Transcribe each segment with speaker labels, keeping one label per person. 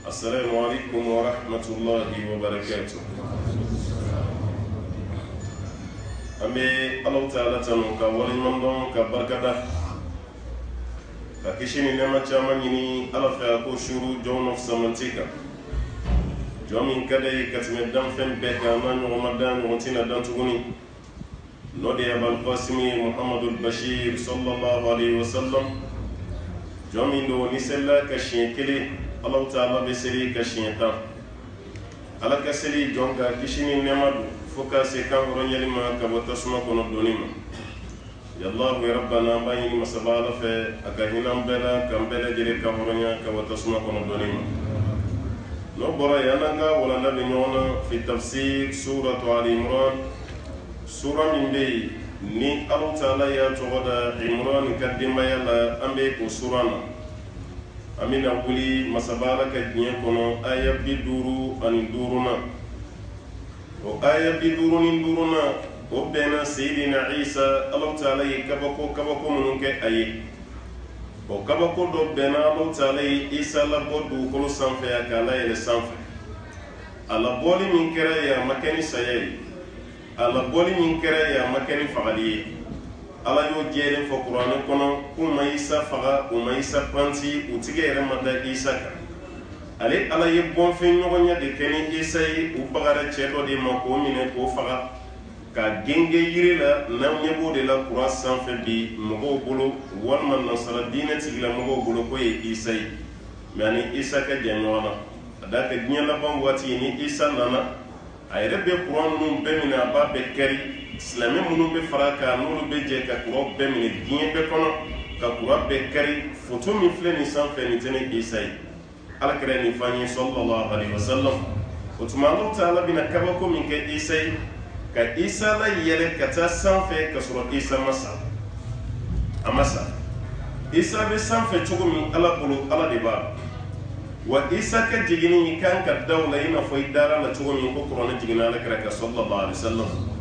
Speaker 1: السلام عليكم ورحمة الله وبركاته. أمي الله تعالى تنوك ولمن كبركة ككشني نما تامنيني الله فيكو شروع جون في سمنتيكا جومين كدي كتمدام فين بكا من رمضان وتينا دان تغني نودي أبا القاسم محمد البشير صلى الله عليه وسلم جومين دو نسلا كشين كلي الله تعالى بسري كشينتا على كسري جونكا كشيني نمادو فوكا سيكان ورنيالي ما كبوتاسما كونو دونيما يا الله يا ربنا بايني مسبالا في أكاهينا مبلا كمبلا جري كهورنيا كبوتاسما كونو دونيما نوبرا يانغا ولا نبنيونا في تفسير سورة آل عمران سورة من بي ني الله تعالى يا تغدا عمران كدما يلا أمبيكو سورانا amina wuli masabala ka diɲɛ kɔnɔ aya bi duuru ani duuruna o aya bi duuru ni duuruna o bɛnna Seydina Isa Allahu taala ye kabako minnu kɛ a ye o kabako dɔ bɛnna Allahu taala ye Isa labɔ dugukolo sanfɛ a k'a layɛlɛ sanfɛ a labɔli min kɛra yen a ma kɛ ni saya ye a labɔli min kɛra yen a ma kɛ ni fagali ye ala y'o jɛlen fɔ kuranɛ kɔnɔ k'u ma Isa faga u ma Isa panti u tigɛ yɛrɛ ma da Isa kan ale ala ye bɔnfɛn ɲɔgɔnya de kɛ ni Isa ye u bagara cɛ dɔ de ma k'o minɛ k'o faga ka genge yiri la n'an ɲɛ b'o de la kuran sanfɛ bi mɔgɔw bolo walima nasara diinɛ tigila mɔgɔw bolo k'o ye Isa ye mɛ ani Isa ka jan ɲɔgɔn na a da kɛ diɲɛ laban waati ni Isa nana a yɛrɛ bɛ kuran ninnu bɛɛ minɛ a b'a bɛɛ kɛri silamɛ minnu bɛ fara kan n'olu bɛ jɛ ka kuran bɛɛ minɛ diɲɛ bɛɛ kɔnɔ ka kuran bɛɛ kari foto min filɛ nin sanfɛ nin tɛ ne Isa ye alakira nin fɔ an ye sallallahu alaihi wasallam o tuma Allahu taala bɛna kabako min kɛ Isa ye ka Isa layɛlɛ ka taa sanfɛ ka sɔrɔ Isa ma sa a ma sa Isa bɛ sanfɛ cogo min ala bolo ala de b'a wa Isa ka jiginni kan ka daw la i n'a fɔ i dara la cogo min ko kuranɛ jiginna alakira kan sallallahu alaihi wasallam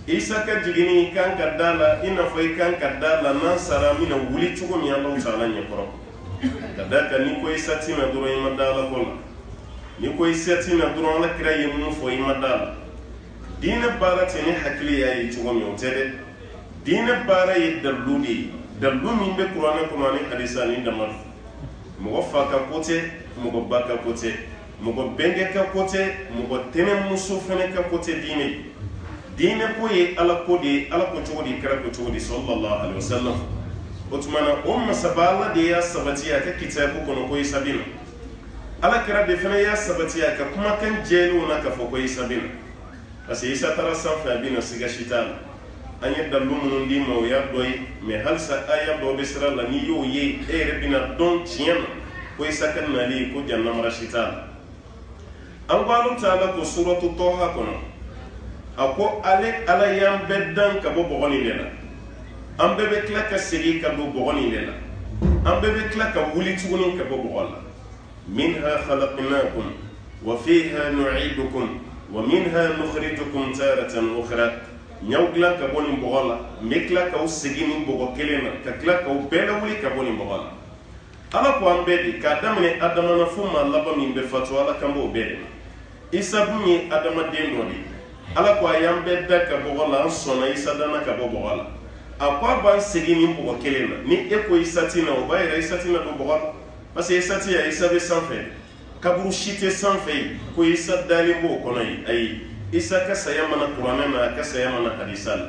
Speaker 1: Isa ka jiginni kan ka da la i n'a fɔ i kan ka da la n'an sara mina wuli cogo min Allahu taala ɲɛkɔrɔ ka da kan ni ko Isa tina dɔrɔn i ma da la ko la ni ko Isa tina dɔrɔn alakira ye mun fɔ i ma da la diinɛ baara tɛ ni hakili y'a ye cogo min o tɛ dɛ diinɛ baara ye dalilu de ye dalilu min bɛ kuranɛ kɔnɔ ani hadisa ni dama mɔgɔ fa ka ko tɛ mɔgɔ ba ka ko tɛ mɔgɔ bɛnkɛ ka ko tɛ mɔgɔ tɛnɛmuso fana ka ko tɛ diinɛ ye diinɛ ko ye ala ko de ye ala ko cogo di kɛra ko cogo di sallallahu alaihi wasallam o tuma na o masaba ala de y'a sabati a ka kitabu kɔnɔ ko Isa bɛna ala kɛra de fana y'a sabati a ka kumakan jɛlenw na k'a fɔ ko Isa bɛna parce que Isa taara sanfɛ a bɛna siga si t'a la an ye dalilu minnu d'i ma o y'a dɔ ye mɛ halisa aya dɔ bɛ sira la n'i y'o ye e yɛrɛ bɛna dɔn tiɲɛ na ko Isa ka nali ko jannamara si t'a la an ko Allahu taala ko suratu Tɔha kɔnɔ a ko ale ala y'an bɛɛ dan ka bɔ bɔgɔ nin de la an bɛɛ bɛ tila ka segin ka don bɔgɔ nin de la an bɛɛ bɛ tila ka wuli tuguni ka bɔ bɔgɔ la minha khalaqnakum wa fiha nu'idukum wa minha nukhrijukum taratan ukhra ɲaw dilan ka bɔ nin bɔgɔ la n bɛ tila k'aw segin nin bɔgɔ kelen na ka tila k'aw bɛɛ lawuli ka bɔ nin bɔgɔ la ala ko an bɛɛ de k'a daminɛ adama na fo maa laban min bɛ fatu ala kan b'o bɛɛ de ma Isa dun ye adamaden dɔ de ye ala ko a y'an bɛɛ da ka bɔgɔ la an sɔnna Isa danna ka bɔ bɔgɔ la a ko a b'an segin nin bɔgɔ kelen na ni e ko Isa tina o b'a yɛrɛ Isa tina don bɔgɔ la parce que Isa ti yan Isa bɛ sanfɛ kaburu si tɛ sanfɛ yen ko Isa dalen b'o kɔnɔ yen ayi Isa ka saya mana kuranɛ na a ka saya mana hadisa la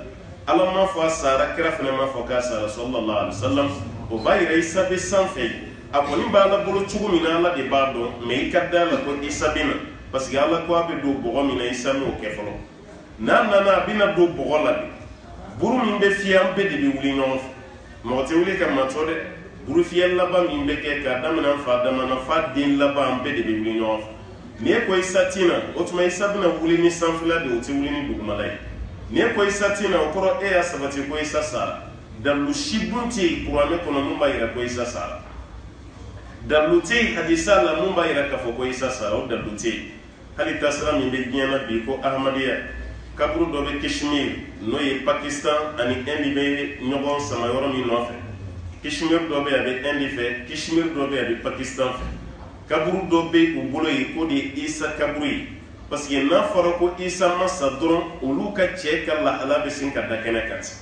Speaker 1: ala m'a fɔ a sara kira fana m'a fɔ k'a sara sallallahu alaihi wasallam o b'a yɛrɛ Isa bɛ sanfɛ yen a kɔni b'a la bolo cogo min na ala de b'a dɔn mɛ i ka da la ko Isa bɛ na parce que ala ko a bɛ don bɔgɔ min na Isa m'o kɛ fɔlɔ n'a nana a bɛna don bɔgɔ la de buru min bɛ fiyɛ an bɛɛ de bɛ wuli ɲɔgɔn fɛ mɔgɔ tɛ wuli ka maa tɔ dɛ buru fiyɛ laban min bɛ kɛ k'a daminɛ an fa dama na f'a den laban an bɛɛ de bɛ wuli ɲɔgɔn fɛ ni e ko Isa tina o tuma Isa bɛna wuli ni sanfɛla de o tɛ wuli ni dugumala ye ni e ko Isa tina o kɔrɔ e y'a sabati ko Isa sara dalilu si dun tɛ yen kuranɛ kɔnɔ mun b'a yira ko Isa sara dalilu tɛ yen hadisa la mun b'a yira k'a fɔ ko Isa sara o dalilu tɛ yen hali taasira min bɛ diɲɛ na bi ko Ahmadiyya kaburu dɔ bɛ Kashmir n'o ye Pakistan ani Inde bɛ ɲɔgɔn sama yɔrɔ min nɔfɛ Kashmir dɔ bɛ yen a bɛ Inde fɛ Kashmir dɔ bɛ yen a bɛ Pakistan fɛ kaburu dɔ bɛ u bolo yen ko de ye Isa kaburu ye parce que n'a fɔra ko Isa ma sa dɔrɔn olu ka cɛ ka lahala bɛ sin ka da kɛnɛ kan ten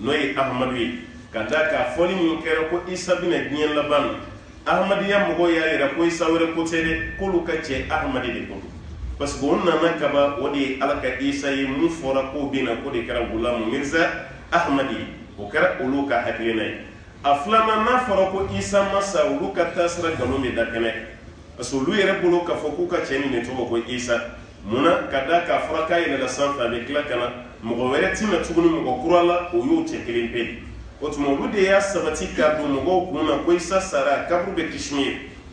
Speaker 1: n'o ye Ahamadu ye ka da k'a fɔli min kɛra ko Isa bɛna diɲɛ laban na Ahmadiyya mɔgɔw y'a yira ko Isa wɛrɛ ko tɛ dɛ k'olu ka cɛ Ahamadi de bolo parce que o nana kaba o de ye Ala ka Isa ye mun fɔra k'o bɛ na k'o de kɛra Gulamu Mirza Ahmadi ye o kɛra olu ka hakilina ye a filanan n'a fɔra ko Isa ma sa olu ka taasira nkalon bɛ da kɛnɛ kan parce que olu yɛrɛ bolo k'a fɔ k'u ka cɛ nin de tɔgɔ ko Isa munna ka da k'a fɔra k'a yɛlɛla sanfɛ a bɛ tila ka na mɔgɔ wɛrɛ tɛna tuguni mɔgɔ kura la o y'o cɛ kelen pe de o tuma olu de y'a sabati k'a don mɔgɔw kun na ko Isa sara kaburu bɛ Kashmir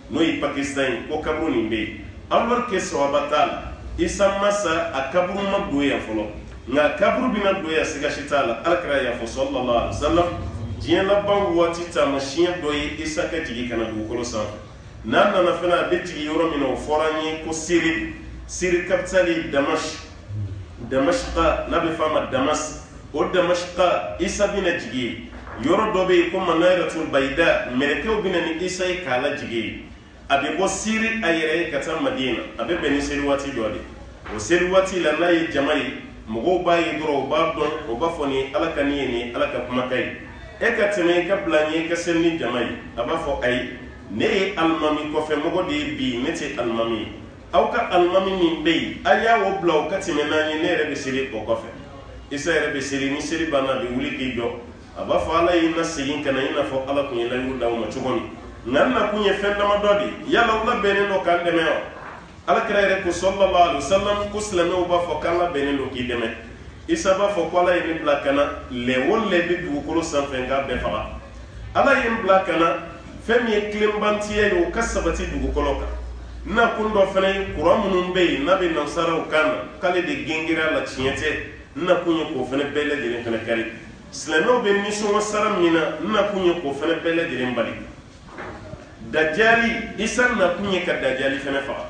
Speaker 1: n'o ye Pakistan ye ko kaburu nin bɛ yen alors que sababa t'a la Isa ma sa a kaburu ma don yan fɔlɔ nka kaburu bɛna don yan sigasi t'a la Alakira y'a fɔ sallallahu alaihi wa sallam diɲɛ laban waati taamasiyɛn dɔ ye Isa ka jigin ka na dugukolo sanfɛ n'a nana fana a bɛ jigin yɔrɔ min na o fɔra an ye ko Siri capitale Damashqa n'a bɛ f'a ma Damas o Damashqa Isa bɛna jigin yɔrɔ dɔ bɛ yen ko Manaratul Bayda mɛlɛkɛw bɛna ni Isa ye k'a lajigin a bɛ bɔ Siri a yɛrɛ ye ka taa Madina a bɛ bɛn ni seli waati dɔ de o seli waati la n'a ye jama ye mɔgɔw b'a ye dɔrɔn u b'a dɔn o b'a fɔ nin Ala ka nin ye nin Ala ka kumakan ye e ka tɛmɛ i ka bila n ye ka seli ni jama ye a b'a fɔ ayi ne ye alimami kɔfɛ mɔgɔ de ye bi ne tɛ alimami ye aw ka alimami min bɛ yen a y'a o bila o ka tɛmɛ n'an ye ne yɛrɛ bɛ seli o kɔfɛ Isa yɛrɛ bɛ seli ni seli banna a bɛ wuli k'i jɔ a b'a fɔ Ala ye n na segin ka na i n'a fɔ Ala tun ye layiru d'aw ma cogo min nka n na kun ye fɛn damadɔ de yala u labɛnnen don k'an dɛmɛ wa Alakira yɛrɛ ko sallallahu alaihi wa sallam ko silamɛw b'a fɔ k'an labɛnnen don k'i dɛmɛ Isa b'a fɔ ko Ala ye ne bila ka na lɛ o lɛ bɛ dugukolo sanfɛ n k'a bɛɛ faga Ala ye n bila ka na fɛn min ye tilenbantiya ye o ka sabati dugukolo kan n na kun dɔ fana ye kuran minnu bɛ yen n'a bɛ nansaraw kan na k'ale de gengera la tiɲɛ tɛ n na kun ye k'o fana bɛɛ lajɛlen fana kari silamɛw bɛ nisɔngɔ sara min na n na kun ye k'o fana bɛɛ lajɛlen bali Dajjali Isa na kun ye ka Dajjali fana faga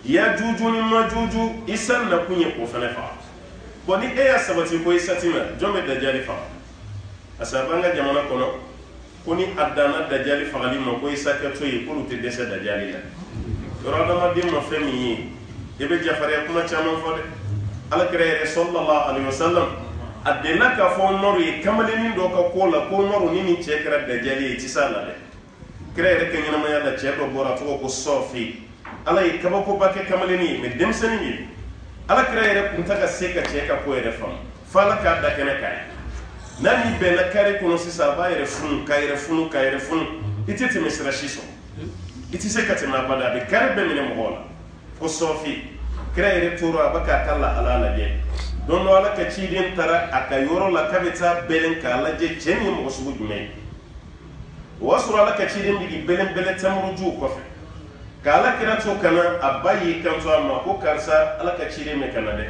Speaker 1: Yajuju ni Majuju Isa na kun ye k'o fana faga bon ni e y'a sabati ko Isa tina jɔn bɛ Dajjali faga a sabu an ka jamana kɔnɔ ko ni a danna Dajjali fagali ma ko Isa kɛ to ye k'olu tɛ dɛsɛ Dajjali la yɔrɔ adamaden ma fɛn min ye i bɛ jafariya kuma caman fɔ dɛ Alakira yɛrɛ sallallahu alaihi wa sallam a delila k'a fɔ Umaru ye kamalennin dɔ ka ko la ko Umaru ni nin cɛ kɛra Dajjali ye i tɛ s'a la dɛ kira yɛrɛ ka ɲɛnamaya la cɛ dɔ bɔra tɔgɔ ko Sɔfi Ala ye kabakoba kɛ kamalennin ye mais denmisɛnnin ye Alakira yɛrɛ kun tɛ ka se ka cɛ ka ko yɛrɛ faamu fo Ala k'a da kɛnɛ k'a ye n'a ni bɛnna kare kɔnɔ sisan a b'a yɛrɛ funu k'a yɛrɛ funu k'a yɛrɛ funu i tɛ tɛmɛ sira si sɔrɔ i tɛ se ka tɛmɛ a bada a bɛ kare bɛɛ minɛ mɔgɔw la ko Sɔfi kira yɛrɛ tora a bɛ k'a ka lahala lajɛ don dɔ Ala ka ciden taara a ka yɔrɔ la k'a bɛ taa bɛlɛn k'a lajɛ cɛ nin ye mɔgɔ sugu jumɛn ye o y'a sɔrɔ Ala ka ciden digi bɛlɛn tamurujuw kɔfɛ ka Alakira to kana a ba y'i kanto a ma ko karisa Ala ka ciden bɛ kana dɛ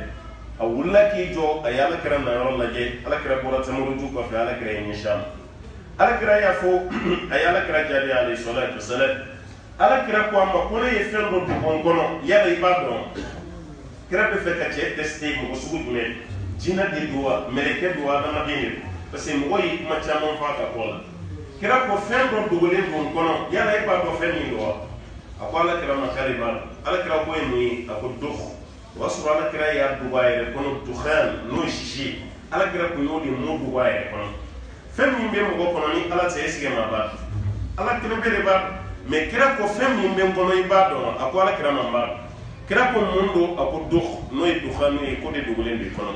Speaker 1: a wulila k'i jɔ a ye Alakira na yɔrɔ lajɛ Alakira bɔra tamuruju kɔfɛ Alakira ye ɲɛsin a ma Alakira y'a fɔ a ye Alakira jaabi alayhi salatu wasalam Alakira ko a ma ko ne ye fɛn dɔ dogo n kɔnɔ yala i b'a dɔn kira bɛ fɛ ka cɛ tester mɔgɔ sugu jumɛn jinɛ de don wa mɛlɛkɛ don wa adamaden de parce que mɔgɔ ye kuma caman fɔ a ka kɔ la kira ko fɛn dɔ dogolen don n kɔnɔ yala i b'a dɔn fɛn min don wa a ko Alakira ma k'ale b'a dɔn Alakira ko ye mun ye a ko dukh o y'a sɔrɔ Alakira y'a dogo a yɛrɛ kɔnɔ dukhan n'o ye sisi ye Alakira kun y'o de mun dogo a yɛrɛ kɔnɔ fɛn min bɛ mɔgɔ kɔnɔ ni Ala tɛ esike maa b'a dɔn Alakira bɛ de b'a dɔn mais kira ko fɛn min bɛ n kɔnɔ i b'a dɔn a ko Alakira ma b'a dɔn kira ko mun don a ko dukh n'o ye dukhan n'o ye ko de dogolen de kɔnɔ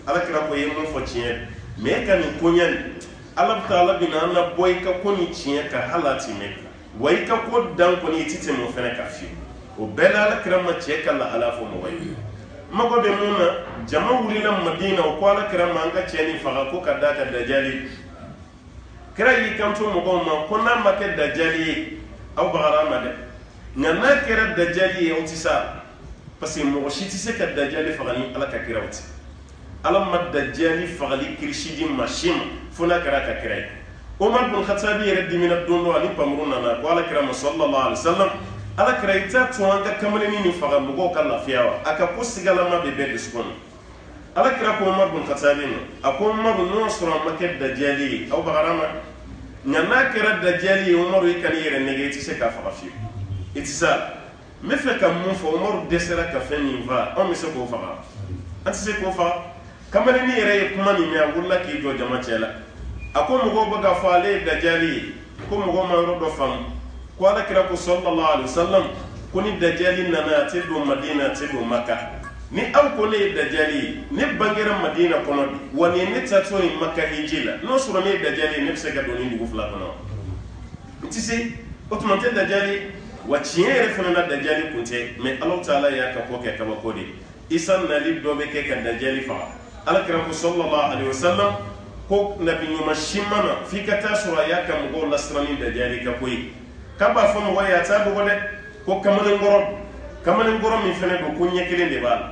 Speaker 1: Alakira ko ye mun fɔ tiɲɛ mais e ka nin ko ɲɛ nin Ala Taala bɛna an labɔ i ka ko ni tiɲɛ kan hali a tɛ mɛn wa i ka ko dan kɔni i tɛ tɛmɛ o fana kan fiyewu o bɛɛ la Alakira ma cɛ ka lahala fɔ mɔgɔ ye mago bɛ mun na jama wulila Madina o ko Alakira ma an ka cɛ nin faga ko ka d'a ka Dajjali kira y'i kanto mɔgɔw ma ko n'a ma kɛ Dajjali ye aw bagara ma dɛ nka n'a kɛra Dajjali ye aw tɛ sa parce que mɔgɔ si tɛ se ka Dajjali faga ni Ala ka kiraw tɛ Ala ma Dajjali fagali kirisi di maa si ma fo n'a kɛra a ka kira ye Umar bin Khattabi yɛrɛ dimina don dɔ ani pamuru nana ko Alakira ma sallallahu alaihi wa sallam Alakira i t'a to an ka kamalennin nin faga mɔgɔw ka lafiya wa a ka ko sigalama bɛ bɛɛ dusukun na Alakira ko Umar bin Khattabi ma a ko Umar n'o y'a sɔrɔ a ma kɛ Dajjali ye aw bagara ma nka n'a kɛra Dajjali ye Umar i kan'i yɛrɛ nɛgɛ i tɛ se k'a faga fiyewu itisa me fe ka mun fo Umaru desera ka fen min fa on mi se ko fa anti se ko fa kamale ni yere kuma ni mi agulla ki jo jama cela ako mo go baga fa le dajali ko mo go ma rodo fam ko ala kira ko sallallahu alaihi wasallam kuni dajali nana tedo Madina tedo Makka ni aw ko ne dajali ne bangera Madina kono woni ne tato in Makka hijila no suro ne dajali ne se ga doni ndugu fla kono tisi otumante dajali wa tiere fana na dajali kunte mais Allah taala ya ka ko ke ka ko de isan na li do be ke ka dajali fa ala kira ko sallallahu alaihi wasallam ko nabi nyuma shimana fikata sura ya ka mo la strani dajali ka koy kaba fo mo waya ta do wala ko kamane ngoro mi fene do kunye kelen de bal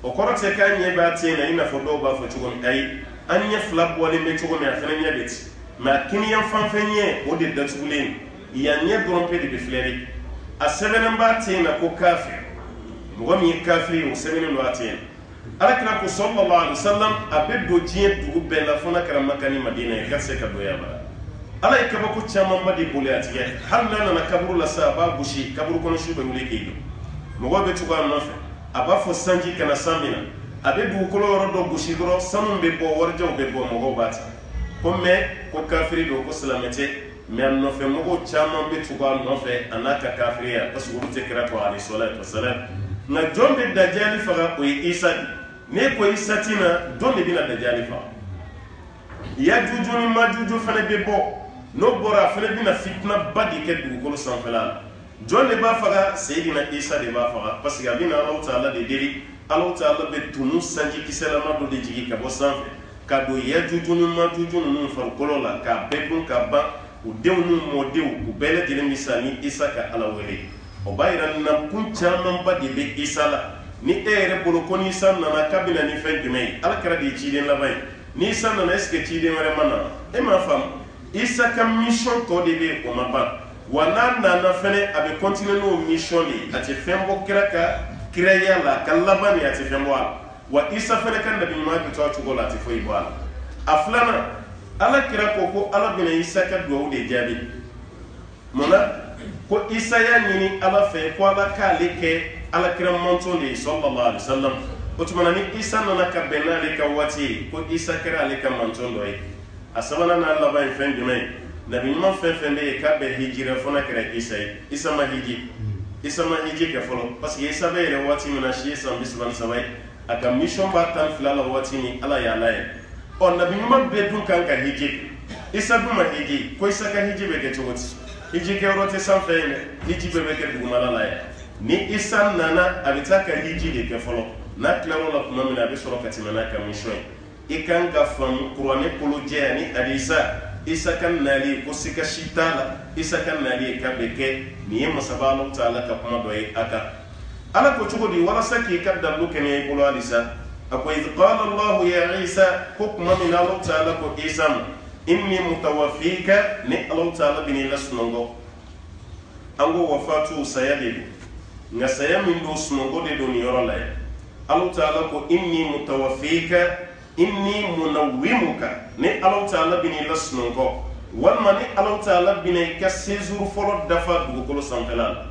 Speaker 1: o korote ka nye ba tina ina fo do ba fo chugo ay anya flap wala me chugo me afene nya bet ma kini yan fan fenye o de datulin ya nye grompe de bifleri a sebenen ba tina ko kafir mo mi kafir o sebenen lo atin ala kira ko sallallahu alaihi wasallam abe do jie dugu be la fona kara makani Madina ka se ka do ya ba ala ikaba ko chama madi bole atiye har na kaburu la sa ba bushi kaburu kono shube wule kido mo go be tuba nofe aba fo sanji kana sambina abe du ko loro do bushi dro samum be bo warja be bo mo go bata ko me ko kafiri do ko salamete me nofe mo go chama be tuba nofe anaka kafiriya parce que te kira ko ali salatu wassalam na jombe dajali faga ko isa ne ko isa tina donde bina dajali fa ya juju ni majuju fane be bo no bora fele bina fitna badi ke dugukolo sanfela jonne ba faga sayidina Isa de ba faga parce que abina Allah taala de deri Allah taala be tunu sanji kiselama do de jigi ka bo sanfe ka do yajuju ni majuju nu farkolo la ka bedun ka ba u dewnu modew u bele de misani Isa ka ala wele o bayra na kun chaman badi be Isa la ni ere bolo koni san na kabina ni fen dumay ala kara de ci den la bay ni san na est ce ci den wala mana e ma fam Isa ka mission to de be o maba wana na fene abe continuer no mission li ati fembo kiraka kiraya la kalabani ati fembo wa Isa fene kan nabi ma bi to chugo ati foi bo aflana ala kira ko ala bina Isa ka do de jabi mona ko Isa ya nyini ala fe ko ala ka leke ala kira monton de sallallahu alaihi wasallam o tumana ni Isa na ka benale ka wati ko Isa kira le ka monton do asabana na Allah ba fen dumay nabi ma fen be ka be hijira fona kira Isa ma hiji ka folo parce que Isa be re wati mina shi Isa bisban sawai aka mission ba tan filala wati ni ala ya laye on nabi ma be dun kan ka hiji Isa bu ma hiji ko Isa ka hiji be ke choti hiji ke rote san fe hiji be ke du mala laye ni Isa nana abitaka hiji de ke folo na klaro la kuma mina be soro katimana ka mission ikan ka fam qur'ane kulu jani adisa Isa kan nali ko sika shitala Isa kan nali ka beke ni masabalo taala ka kuma doy aka ala ko chugodi wala saki kadda lukene kulu alisa ako iz qala Allah ya Isa hukma min Allah taala ko Isa inni mutawaffika ni Allah taala bini lasnongo ango wafatu sayade nga sayamin do snongo de don yorola Allah taala ko inni mutawaffika inni munawwimuka ni Allah taala bini lasnongo walma ni Allah taala bini ka séjour folo dafa dugo kolo sanfela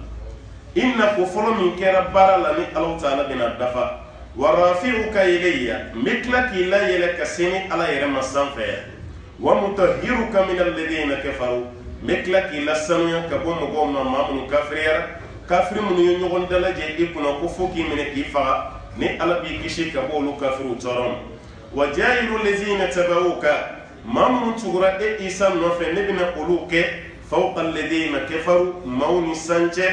Speaker 1: inna ko folo min kera barala ni Allah taala bina dafa wa rafi'uka ilayya miklaki la yelaka sini ala yirma sanfe wa mutahhiruka min alladhina kafaru miklaki la sanuya ka bo mo ma mamun kafir mun nyogon dalaje ikuna ko foki min ki fa ni ala bi kishi ka bo lu kafiru torom وجاهل الذين تبعوك مامون تغرا إيسا نوفي نبنا قلوك فوق الذين كفروا مون سانجي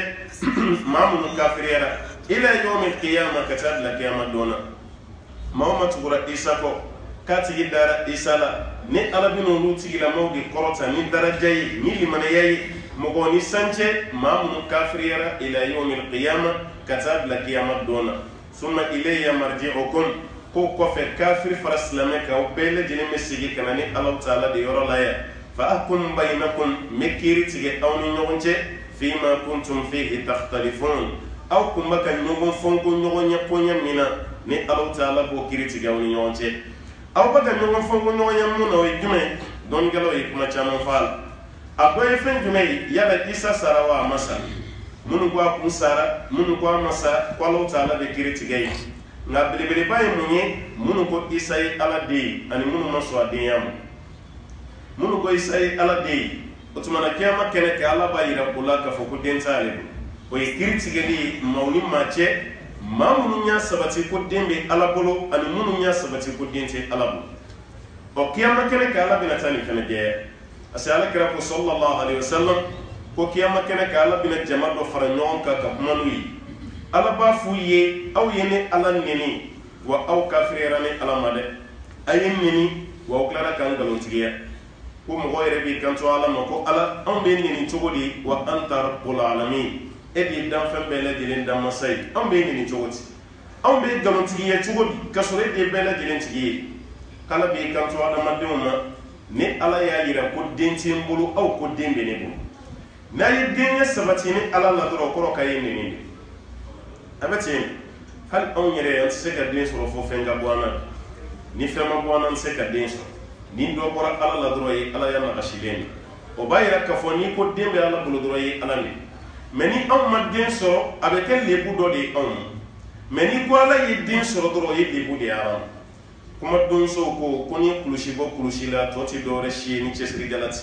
Speaker 1: مامون كافريرا إلى يوم القيامة كتاب لك يا مدونا ماما تغرا إيسا كو كاتي دار إيسا لا ني ألا بنو نوتي إلى موغي كروتا ني درجي ني لمن ياي مغوني سانجي مامون كافريرا إلى يوم القيامة كتاب لك يا مدونا ثم إلي مرجعكم ko kofe kafir faraslame ka bele jini mesigi kanani Allah taala de yoro laya fa ahkum bainakum mekiri tige awni nyonje fima kuntum fihi takhtalifun aw kumba kan nyongon fonko nyongon nyaponya mina ni Allah taala bo kiri tige awni nyonje aw baga nyongon fonko nyongon muna o jume don galo e kuma chama fal akoy fen jume yaba Isa sarawa masa munu ko a kun sara munu ko a masa ko Allahu taala be kiri tigay nga belebele baye munye munu ko Isa ye Ala de ani munu maso adiyam munu ko Isa ye Ala de o tumana kiyama kene ke Ala ba yira kula ka fo ko dentale o ye kiri tigeli mawni mache mamunu nya sabati ko dembe Ala bolo ani munu nya sabati ko dente Ala bolo o kiyama kene ke Ala bina tani fene je asala kira ko sallallahu alaihi wasallam ko kiyama kene ke Ala bina jama do fara ñon ka manui Ala ba fuye aw yene Ala neni wa aw kafirerane Ala made ayen neni wa klara kan galon tigiya ko mo goyre bi kan to Ala mako Ala on be neni togodi wa anta rabbul alamin edi dam fembe la dilen dam masay on be neni togodi on be galon tigiya togodi kasore de be la dilen tigiya kala bi kan to Ala maduma ni Ala ya yira ko denti mbulu aw ko dembe ne bu na yi denya sabati ni Ala la doro ko kay neni abatin hal on yere on se ka den soro fo fenga bwana ni fema bwana se ka den soro ni do bora Ala la doro yi Ala ya na ashileni o bayira ka fo ni ko dembe Ala bulu doro yi Ala ni meni on ma den soro avec lebu do de on meni ko Ala yi den soro doro yi lebu de Ala kuma don so ko ni kulushi bo kulushi la to ti do re shi ni chesri galati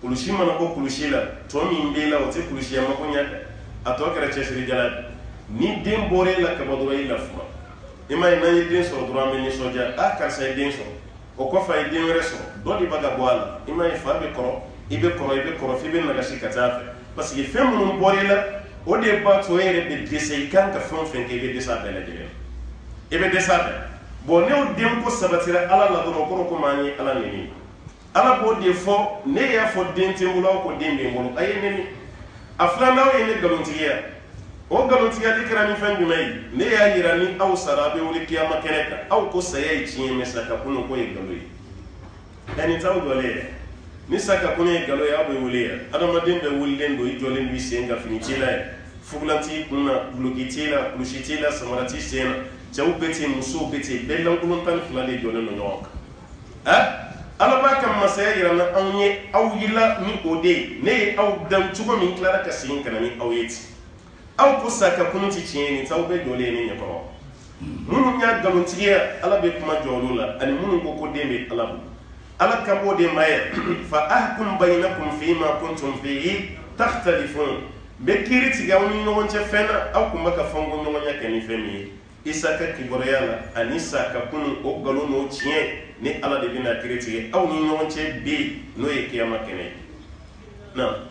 Speaker 1: kulushi mana ko kulushi la to mi mbela o ti kulushi ma ko nya ato kare chesri galati ni den bore la ka badura ila fuma imay na yi den so dura me ni soja a kar say den so o ko fay den reso do di baga boala imay fa be koro ibe koro fi be na gashi katafe parce que fem mun bore la o de ba to yere be dese kan ka fon fen ke be desa bela jere ibe desa bo ne o dem ko sabatira Ala la do ko mani Ala ni Ala bo de fo ne ya fo den tembulo ko den be ngolo ayene ni afla na o yene galontiya o galontiya dikra ni fen jumay ne ya yira ni aw sarabe wuli kiyama keneka aw ko sayay ci mesaka kuno ko e galoyi ani taw dole ni saka kuno e galoyi abu wuli adama dembe wulen do ijole ndi senga fini tila fuglanti kuna blogitila plushitila samarati sena chawbeti muso beti belan kulun tan fulale jole no yok ala ba kam masaya yira na anye aw yila ni ode ne aw dam tugo min klara ka sin kana ni aw yeti aw ko saka kunu ti tieni taw be dole ni nyako munu nya galontiya Ala be kuma jolula ani munu ko ko dembe Ala bu Ala ka bo de maye fa ahkum bainakum fima kuntum fihi takhtalifun be kiriti ga woni no wonche fena aw kuma ka fongo no nya keni femi isaka kiboreyala ani saka kunu o galo no tie ni Ala de bina kiriti aw ni no wonche bi no e kiyama kene na